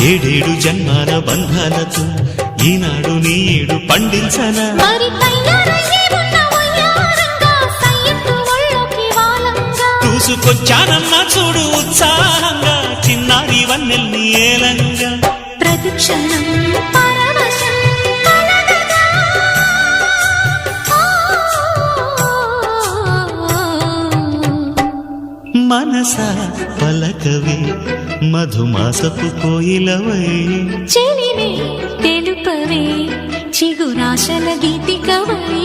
ఏడేడు జన్మాల బంధాలతో ఈనాడు నీడు పండించనా చూసుకొచ్చానమ్మా చూడు ఉత్సాహంగా చిన్నారి వన్నెల్ని ఏలంగా ప్రతిక్షణం మనసా పలకవే మధుమాసపు కోయిలవై చెలివే తెలుపవే చిగురాశల గీతికవై